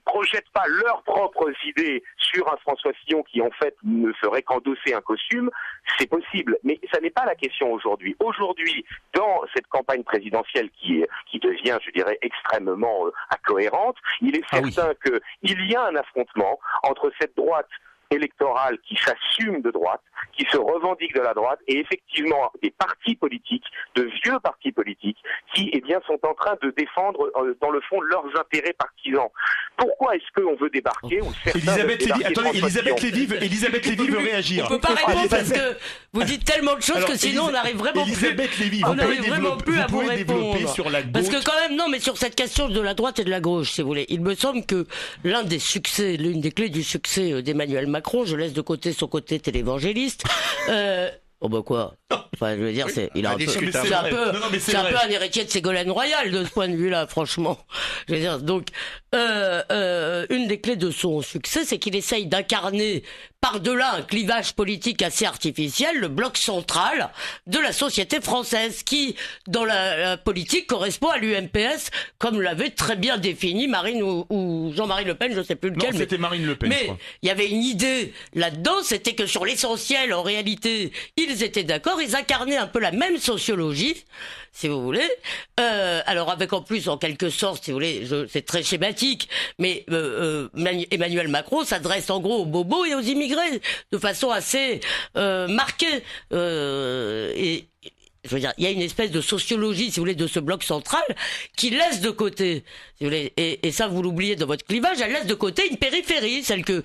projettent pas leurs propres idées sur un François Fillon qui en fait ne ferait qu'endosser un costume? C'est possible, mais ça n'est pas la question aujourd'hui. Aujourd'hui, dans cette campagne présidentielle qui devient, je dirais, extrêmement incohérente, il est certain qu'il y a un affrontement entre cette droite électorale qui s'assume de droite, qui se revendique de la droite, et effectivement des partis politiques, de vieux partis politiques, qui sont en train de défendre dans le fond leurs intérêts partisans. Pourquoi est-ce qu'on veut débarquer ou certains Elisabeth Lévy veut réagir. On peut pas répondre parce que vous dites tellement de choses que sinon on n'arrive vraiment plus à vous répondre. Sur la gauche. Parce que quand même, non, mais sur cette question de la droite et de la gauche, si vous voulez, il me semble que l'une des clés du succès d'Emmanuel Macron, je laisse de côté son côté télévangéliste. Oh bah quoi? Enfin, je veux dire, c'est un peu un héritier de Ségolène Royal de ce point de vue-là, franchement. Je veux dire, donc, une des clés de son succès, c'est qu'il essaye d'incarner par-delà un clivage politique assez artificiel, le bloc central de la société française, qui, dans la politique, correspond à l'UMPS, comme l'avait très bien défini Marine ou Jean-Marie Le Pen, je sais plus lequel. Non, c'était Marine Le Pen. Mais il y avait une idée là-dedans, c'était que sur l'essentiel, en réalité, ils étaient d'accord, ils incarnaient un peu la même sociologie, si vous voulez. Alors avec en plus, en quelque sorte, si vous voulez, c'est très schématique, mais Emmanuel Macron s'adresse en gros aux bobos et aux immigrés de façon assez marquée. Et je veux dire, il y a une espèce de sociologie, si vous voulez, de ce bloc central qui laisse de côté, si vous voulez, et ça vous l'oubliez dans votre clivage, elle laisse de côté une périphérie, celle que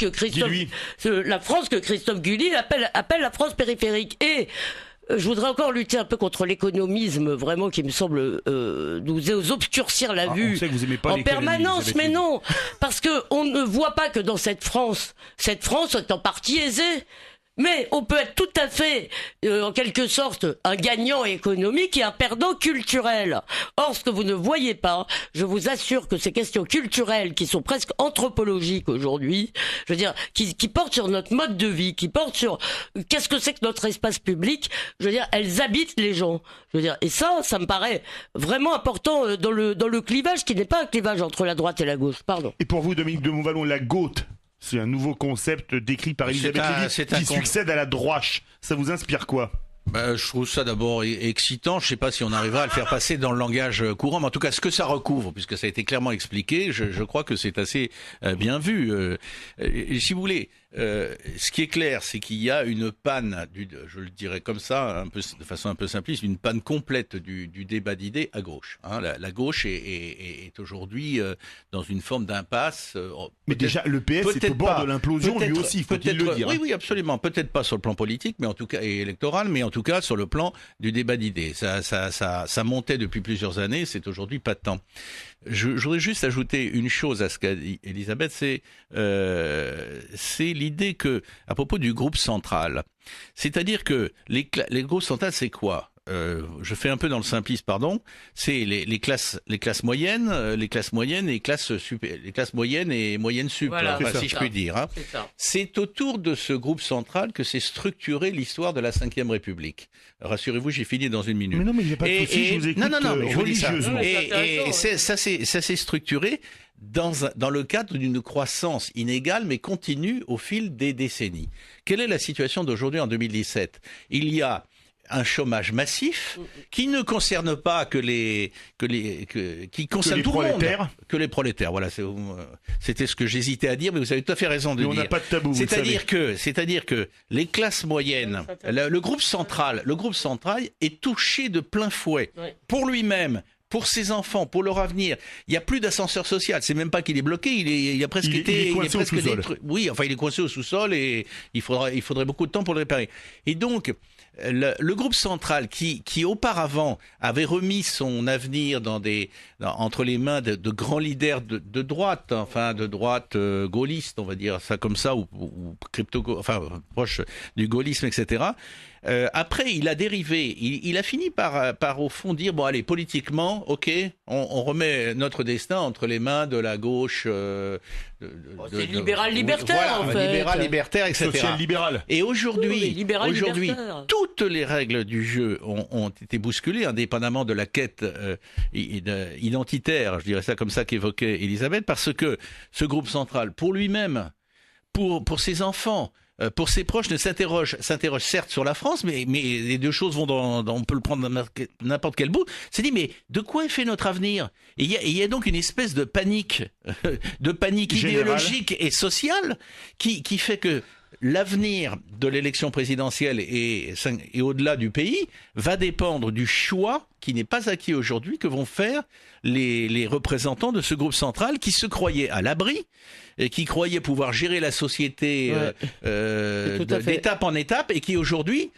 Christophe, la France que Christophe Guilluy appelle la France périphérique. Et je voudrais encore lutter un peu contre l'économisme, vraiment, qui me semble nous obscurcir la vue on sait que vous aimez pas en permanence, mais non, parce que on ne voit pas que dans cette France est en partie aisée. Mais on peut être tout à fait, en quelque sorte, un gagnant économique et un perdant culturel. Or, ce que vous ne voyez pas, je vous assure que ces questions culturelles, qui sont presque anthropologiques aujourd'hui, je veux dire, qui portent sur notre mode de vie, qui portent sur qu'est-ce que c'est que notre espace public, je veux dire, elles habitent les gens. Je veux dire, et ça me paraît vraiment important dans le clivage, qui n'est pas un clivage entre la droite et la gauche. Pardon. Et pour vous, Dominique de Montvalon, la gauche, c'est un nouveau concept décrit par Elisabeth Lévy qui succède à la droite. Ça vous inspire quoi? Je trouve ça d'abord excitant. Je ne sais pas si on arrivera à le faire passer dans le langage courant, mais en tout cas, ce que ça recouvre, puisque ça a été clairement expliqué, je crois que c'est assez bien vu. Et si vous voulez, ce qui est clair, c'est qu'il y a une panne, je le dirais comme ça, de façon un peu simpliste, une panne complète du débat d'idées à gauche. Hein. La gauche est aujourd'hui dans une forme d'impasse. Mais déjà, le PS est au bord de l'implosion, lui aussi, faut-il le dire. Oui, absolument. Peut-être pas sur le plan politique, mais en tout cas, et électoral, mais en tout cas sur le plan du débat d'idées. Ça montait depuis plusieurs années, c'est aujourd'hui patent. Je voudrais juste ajouter une chose à ce qu'a dit Elisabeth, c'est l'idée que, à propos du groupe central, c'est-à-dire que les groupes centrales, c'est quoi? je fais un peu dans le simplisme, pardon, c'est les classes moyennes, les classes moyennes et les classes moyennes et moyennes sup, Voilà, enfin, si je puis dire. Hein. C'est autour de ce groupe central que s'est structurée l'histoire de la Ve République. Rassurez-vous, j'ai fini dans une minute. Mais non, mais il n'y a pas de souci, je vous écoute mais je vous dis ça. religieusement. Et ça s'est structuré dans le cadre d'une croissance inégale mais continue au fil des décennies. Quelle est la situation d'aujourd'hui en 2017 ? Il y a un chômage massif qui ne concerne pas qui concerne tout le monde, que les prolétaires. Voilà, c'était ce que j'hésitais à dire, mais vous avez tout à fait raison de dire. On n'a pas de tabou. C'est-à-dire que les classes moyennes, le groupe central est touché de plein fouet pour lui-même. Pour ses enfants, pour leur avenir, il n'y a plus d'ascenseur social. C'est même pas qu'il est bloqué, il a presque été, il est presque détruit. Oui, enfin, il est coincé au sous-sol et il faudrait beaucoup de temps pour le réparer. Et donc, le groupe central qui auparavant avait remis son avenir entre les mains de grands leaders de droite, enfin de droite gaulliste, on va dire ça comme ça, ou proche du gaullisme, etc. Après, il a dérivé. Il a fini par au fond dire bon allez, politiquement, ok, on remet notre destin entre les mains de la gauche. C'est libéral libertaire, en fait. Libéral libertaire, etc. Social libéral. Et aujourd'hui, libertaire. toutes les règles du jeu ont été bousculées, indépendamment de la quête identitaire, je dirais ça comme ça qu'évoquait Elisabeth, parce que ce groupe central, pour lui-même, pour ses enfants, pour ses proches, s'interroge certes sur la France, mais les deux choses vont on peut le prendre dans n'importe quel bout. C'est dit, mais de quoi est fait notre avenir ? Et il y a donc une espèce de panique idéologique et sociale qui fait que l'avenir de l'élection présidentielle et au-delà du pays va dépendre du choix qui n'est pas acquis aujourd'hui que vont faire les représentants de ce groupe central qui se croyaient à l'abri et qui croyaient pouvoir gérer la société d'étape en étape et qui aujourd'hui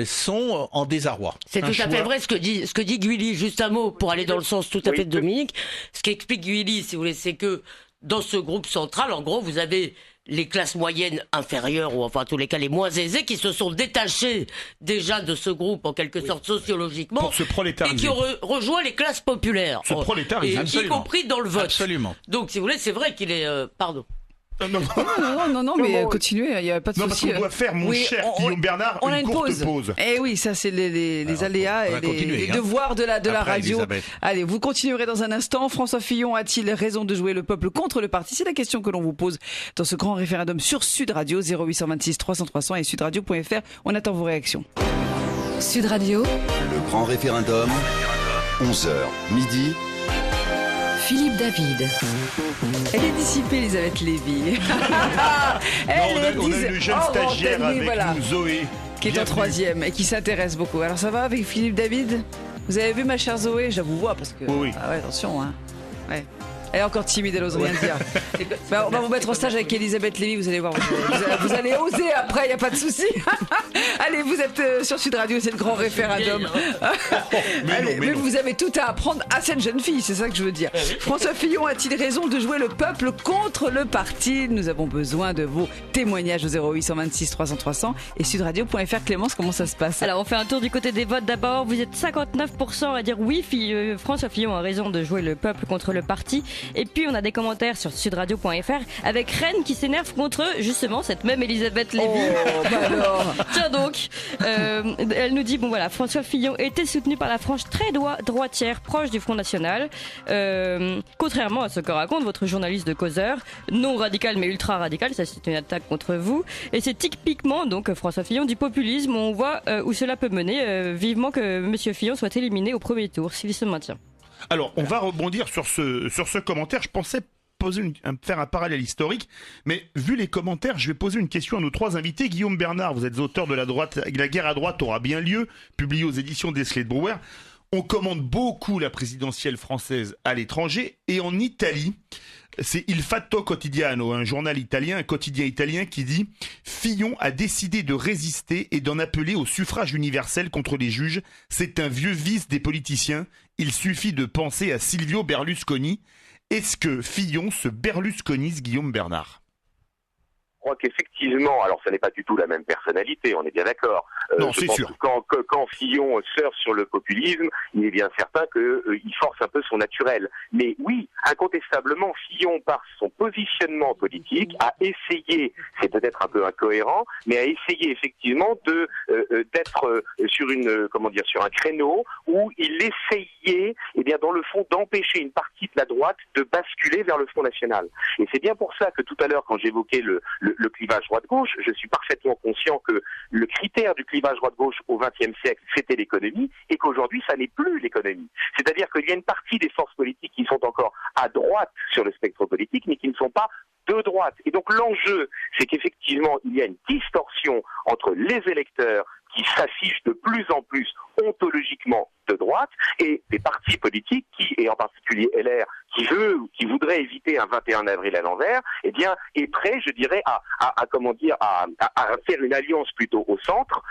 sont en désarroi. C'est tout à fait vrai ce que dit Guilly. Juste un mot pour aller dans le sens tout à fait de Dominique. Ce qu'explique Guilly, si vous voulez, c'est que dans ce groupe central, en gros, vous avez les classes moyennes inférieures, ou enfin en tous les cas les moins aisées, qui se sont détachées déjà de ce groupe en quelque sorte sociologiquement, pour se prolétariser, et qui ont rejoint les classes populaires, y compris dans le vote. Absolument. Donc si vous voulez, c'est vrai qu'il est... pardon. Non, mais continuez, il n'y a pas de souci. Non, parce qu'on doit faire, cher Guillaume Bernard, une courte pause. Eh oui, ça c'est les aléas et les devoirs de la radio. Elisabeth. Allez, vous continuerez dans un instant. François Fillon a-t-il raison de jouer le peuple contre le parti ? C'est la question que l'on vous pose dans ce grand référendum sur Sud Radio, 0826 300 300 et sudradio.fr. On attend vos réactions. Sud Radio, Le grand référendum, 11h, midi. Philippe David. Elle est dissipée, Elisabeth Lévy. On a une jeune stagiaire avec nous, Zoé. Qui est en 3e et qui s'intéresse beaucoup. Alors ça va avec Philippe David ? Vous avez vu ma chère Zoé ? Je vous vois parce que... Oui. Ah ouais, attention, hein. Ouais. Elle est encore timide, elle n'ose rien dire. On va vous mettre en stage avec Elisabeth Lévy, vous allez voir. Vous allez oser après, il n'y a pas de souci. Allez, vous êtes sur Sud Radio, c'est le grand référendum. Mais vous avez tout à apprendre à cette jeune fille, c'est ça que je veux dire. François Fillon a-t-il raison de jouer le peuple contre le parti ? Nous avons besoin de vos témoignages au 0826 300 300 et sudradio.fr. Clémence, comment ça se passe ? Alors, on fait un tour du côté des votes d'abord. Vous êtes 59% à dire oui, François Fillon a raison de jouer le peuple contre le parti. Et puis on a des commentaires sur sudradio.fr avec Rennes qui s'énerve contre justement cette même Elisabeth Lévy. Oh, bah alors. Tiens donc, elle nous dit bon voilà, François Fillon était soutenu par la frange très droitière proche du Front National, contrairement à ce que raconte votre journaliste de Causeur, non radical mais ultra radical. Ça c'est une attaque contre vous et c'est typiquement donc François Fillon du populisme. On voit où cela peut mener. Vivement que Monsieur Fillon soit éliminé au premier tour s'il se maintient. Alors, on va rebondir sur ce commentaire. Je pensais faire un parallèle historique, mais vu les commentaires, je vais poser une question à nos trois invités. Guillaume Bernard, vous êtes auteur de La guerre à droite aura bien lieu, publié aux éditions Desley de Brouwer. On commande beaucoup la présidentielle française à l'étranger, et en Italie, c'est Il Fatto Quotidiano, un journal italien, un quotidien italien qui dit « Fillon a décidé de résister et d'en appeler au suffrage universel contre les juges. C'est un vieux vice des politiciens. Il suffit de penser à Silvio Berlusconi. » Est-ce que Fillon se berlusconise, Guillaume Bernard ? crois qu'effectivement, alors ça n'est pas du tout la même personnalité, on est bien d'accord. Non, c'est sûr. Quand Fillon surfe sur le populisme, il est bien certain qu'il force un peu son naturel. Mais oui, incontestablement, Fillon, par son positionnement politique, a essayé, c'est peut-être un peu incohérent, mais a essayé effectivement d'être sur un créneau où il essayait, dans le fond, d'empêcher une partie de la droite de basculer vers le Front National. Et c'est bien pour ça que tout à l'heure, quand j'évoquais le clivage droite-gauche, je suis parfaitement conscient que le critère du clivage droite-gauche au XXe siècle, c'était l'économie, et qu'aujourd'hui, ça n'est plus l'économie. C'est-à-dire qu'il y a une partie des forces politiques qui sont encore à droite sur le spectre politique, mais qui ne sont pas de droite. Et donc l'enjeu, c'est qu'effectivement, il y a une distorsion entre les électeurs qui s'affichent de plus en plus ontologiquement de droite et des partis politiques et en particulier LR qui voudrait éviter un 21 avril à l'envers, est prêt, je dirais, à faire une alliance plutôt au centre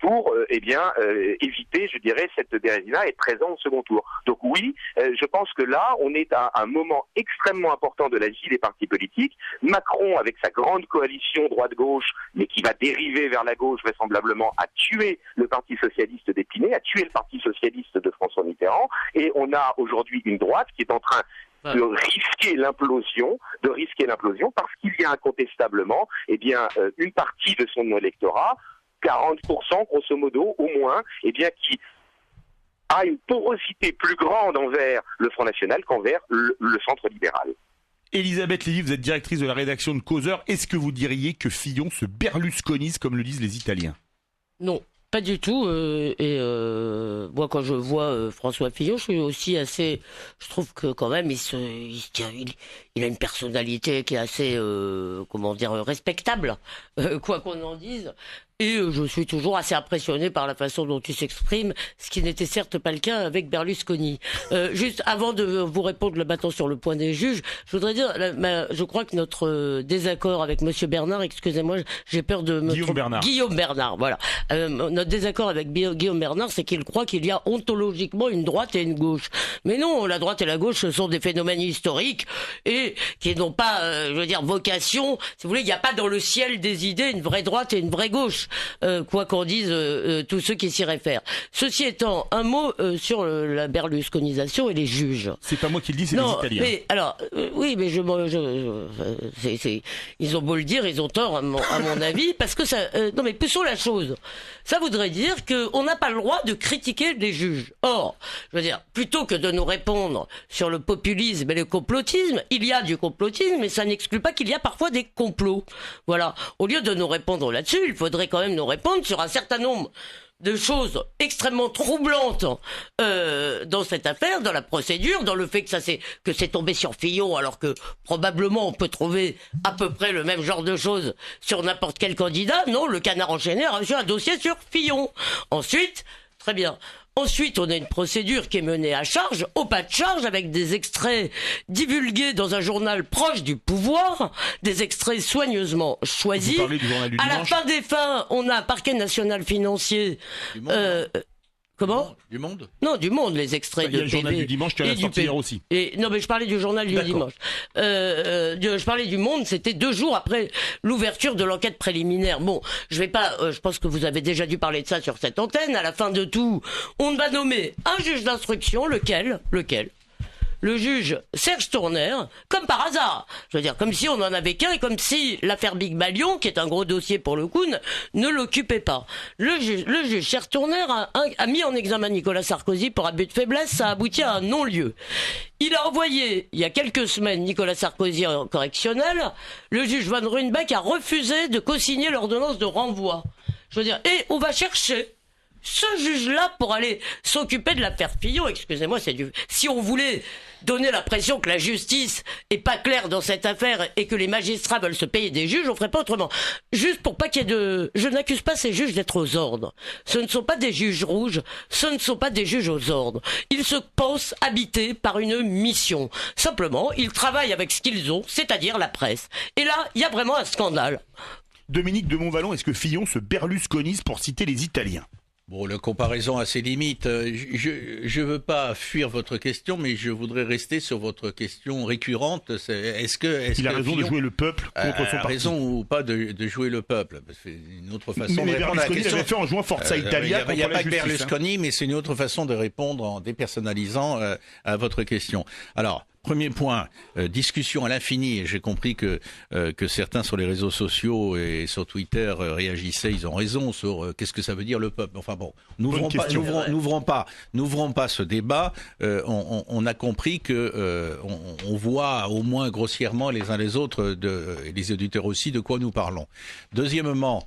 pour éviter, je dirais, cette dérive-là et être présent au second tour. Donc oui, je pense que là, on est à un moment extrêmement important de la vie des partis politiques. Macron, avec sa grande coalition droite-gauche, mais qui va dériver vers la gauche vraisemblablement, a tué le Parti socialiste d'Épinay, a tué le Parti socialiste de François Mitterrand, et on a aujourd'hui une droite qui est en train de risquer l'implosion parce qu'il y a incontestablement une partie de son électorat, 40% grosso modo au moins, qui a une porosité plus grande envers le Front National qu'envers le centre libéral. Elisabeth Lévy, vous êtes directrice de la rédaction de Causeur. Est-ce que vous diriez que Fillon se berlusconise comme le disent les Italiens ? Non. Pas du tout. Moi, quand je vois François Fillon, je suis aussi assez. Je trouve que quand même, il a une personnalité qui est assez, respectable, quoi qu'on en dise. Et je suis toujours assez impressionné par la façon dont il s'exprime, ce qui n'était certes pas le cas avec Berlusconi. Juste avant de vous répondre maintenant sur le point des juges, je voudrais dire, je crois que notre désaccord avec Monsieur Bernard, excusez-moi, j'ai peur de me Guillaume Bernard, voilà. Notre désaccord avec Guillaume Bernard, c'est qu'il croit qu'il y a ontologiquement une droite et une gauche. Mais non, la droite et la gauche, ce sont des phénomènes historiques et qui n'ont pas, vocation. Si vous voulez, il n'y a pas dans le ciel des idées une vraie droite et une vraie gauche. Quoi qu'en disent tous ceux qui s'y réfèrent. Ceci étant, un mot sur la berlusconisation et les juges. C'est pas moi qui le dis, c'est les Italiens. Mais alors, oui, mais ils ont beau le dire, ils ont tort à mon avis, parce que ça. Non, mais poussons la chose. Ça voudrait dire qu'on n'a pas le droit de critiquer les juges. Or, je veux dire, plutôt que de nous répondre sur le populisme et le complotisme, il y a du complotisme, mais ça n'exclut pas qu'il y a parfois des complots. Voilà. Au lieu de nous répondre là-dessus, il faudrait quand même nous répondre sur un certain nombre de choses extrêmement troublantes dans cette affaire, dans la procédure, dans le fait que c'est tombé sur Fillon, alors que probablement on peut trouver à peu près le même genre de choses sur n'importe quel candidat. Non, le Canard enchaîné a reçu un dossier sur Fillon. Ensuite, très bien. Ensuite, on a une procédure qui est menée à charge, au pas de charge, avec des extraits divulgués dans un journal proche du pouvoir, des extraits soigneusement choisis. Vous parlez du journal du dimanche. dimanche. À la fin des fins, on a un parquet national financier. Du Monde, Comment ? Du Monde ? Non, du Monde, les extraits de TV. Il y a le journal du dimanche qui en a sorti hier aussi. Non, mais je parlais du journal du dimanche. Je parlais du Monde, c'était 2 jours après l'ouverture de l'enquête préliminaire. Bon, je pense que vous avez déjà dû parler de ça sur cette antenne. À la fin de tout, on va nommer un juge d'instruction, lequel ? Le juge Serge Tourner, comme par hasard. Je veux dire, comme si on en avait qu'un et comme si l'affaire Big Malion, qui est un gros dossier pour le coup, ne l'occupait pas. Le juge Serge Tourner a mis en examen Nicolas Sarkozy pour abus de faiblesse, ça a abouti à un non-lieu. Il a envoyé, il y a quelques semaines, Nicolas Sarkozy en correctionnel. Le juge Van Ruynbeck a refusé de co-signer l'ordonnance de renvoi. Je veux dire, et on va chercher ce juge-là pour aller s'occuper de l'affaire Fillon. Excusez-moi, si on voulait donner l'impression que la justice est pas claire dans cette affaire et que les magistrats veulent se payer des juges, on ferait pas autrement. Juste pour pas qu'il y ait de... Je n'accuse pas ces juges d'être aux ordres. Ce ne sont pas des juges rouges, ce ne sont pas des juges aux ordres. Ils se pensent habités par une mission. Simplement, ils travaillent avec ce qu'ils ont, c'est-à-dire la presse. Et là, il y a vraiment un scandale. Dominique de Montvalon, est-ce que Fillon se berlusconise pour citer les Italiens ? Bon, la comparaison a ses limites. Je veux pas fuir votre question, mais je voudrais rester sur votre question récurrente. Est-ce il a que raison de jouer le peuple contre son a parti? raison ou pas de jouer le peuple? C'est une autre façon de Mais répondre à la Berlusconi question. l'avait fait en jouant Forza Italia Il n'y a contre pas la que justice, Berlusconi, mais c'est une autre façon de répondre en dépersonnalisant à votre question. Alors, premier point, discussion à l'infini. Et j'ai compris que certains sur les réseaux sociaux et sur Twitter réagissaient, ils ont raison, sur qu'est-ce que ça veut dire le peuple. Enfin bon, n'ouvrons pas ce débat. On a compris que on voit au moins grossièrement les uns les autres, et les auditeurs aussi, de quoi nous parlons. Deuxièmement,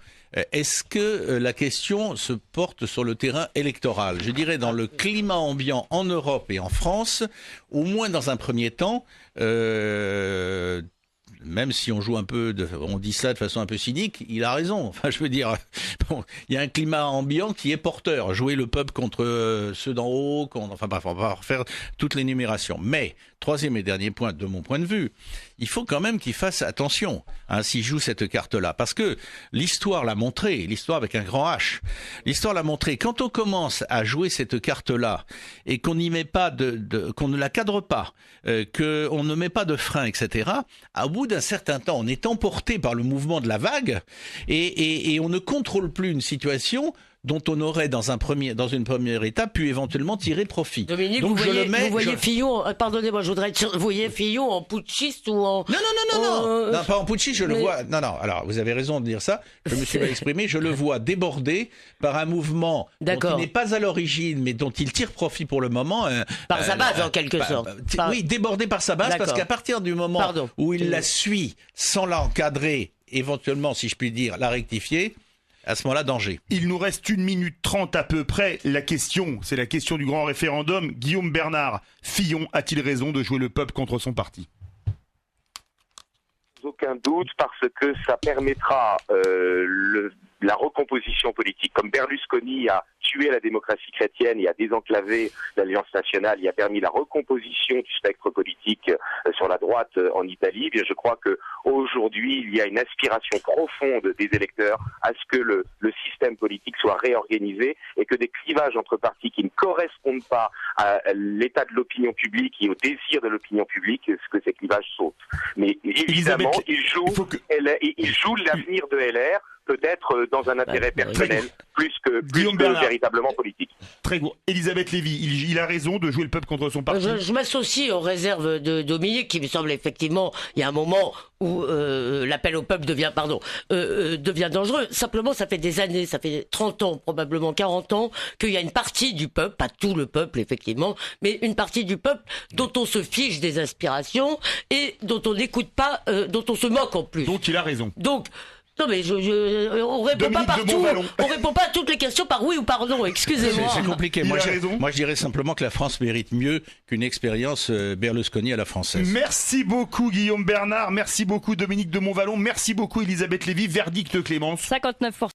est-ce que la question se porte sur le terrain électoral? Je dirais dans le climat ambiant en Europe et en France, au moins dans un premier temps, même si on joue un peu, on dit ça de façon un peu cynique, il a raison. Enfin, je veux dire, bon, il y a un climat ambiant qui est porteur. Jouer le peuple contre ceux d'en haut, enfin bref, on va refaire toute l'énumération. Mais, troisième et dernier point, de mon point de vue, il faut quand même qu'il fasse attention s'il joue cette carte-là. Parce que l'histoire l'a montré, l'histoire avec un grand H, l'histoire l'a montré. Quand on commence à jouer cette carte-là et qu'on n'y met pas qu'on ne la cadre pas, qu'on ne met pas de frein, etc., au bout d'un certain temps, on est emporté par le mouvement de la vague et on ne contrôle plus une situation dont on aurait dans une première étape pu éventuellement tirer profit. Dominique, donc vous voyez Fillon, pardonnez-moi, je voudrais être sûr, vous voyez Fillon en putschiste ou en... Non, pas en putschiste, je le vois. Non, alors vous avez raison de dire ça. Je me suis mal exprimé. Je le vois débordé par un mouvement dont il n'est pas à l'origine, mais dont il tire profit pour le moment. Par sa base, en quelque sorte. Oui, débordé par sa base, parce qu'à partir du moment où il la suit sans l'encadrer, éventuellement, si je puis dire, la rectifier. À ce moment-là, danger. Il nous reste 1 minute 30 à peu près. La question, c'est la question du grand référendum. Guillaume Bernard, Fillon a-t-il raison de jouer le peuple contre son parti? Aucun doute, parce que ça permettra la recomposition politique. Comme Berlusconi a tué la démocratie chrétienne et a désenclavé l'Alliance nationale, il a permis la recomposition du spectre politique sur la droite en Italie. Bien, je crois que aujourd'hui, il y a une aspiration profonde des électeurs à ce que le système politique soit réorganisé et que des clivages entre partis qui ne correspondent pas à l'état de l'opinion publique et au désir de l'opinion publique, que ces clivages sautent. Mais évidemment, il joue l'avenir de LR, peut-être dans un intérêt personnel, plus que véritablement politique. Très bon. Elisabeth Lévy, il a raison de jouer le peuple contre son parti. Je m'associe aux réserves de Dominique, qui me semble effectivement, il y a un moment où l'appel au peuple devient dangereux. Simplement, ça fait des années, ça fait 30 ans, probablement 40 ans, qu'il y a une partie du peuple, pas tout le peuple effectivement, mais une partie du peuple dont on se fiche des aspirations et dont on n'écoute pas, dont on se moque en plus. Donc il a raison. Donc, non mais on répond pas partout, on répond pas à toutes les questions par oui ou par non, excusez-moi. C'est compliqué. Moi je dirais simplement que la France mérite mieux qu'une expérience Berlusconi à la française. Merci beaucoup Guillaume Bernard, merci beaucoup Dominique de Montvalon, merci beaucoup Elisabeth Lévy. Verdict Clémence. 59%.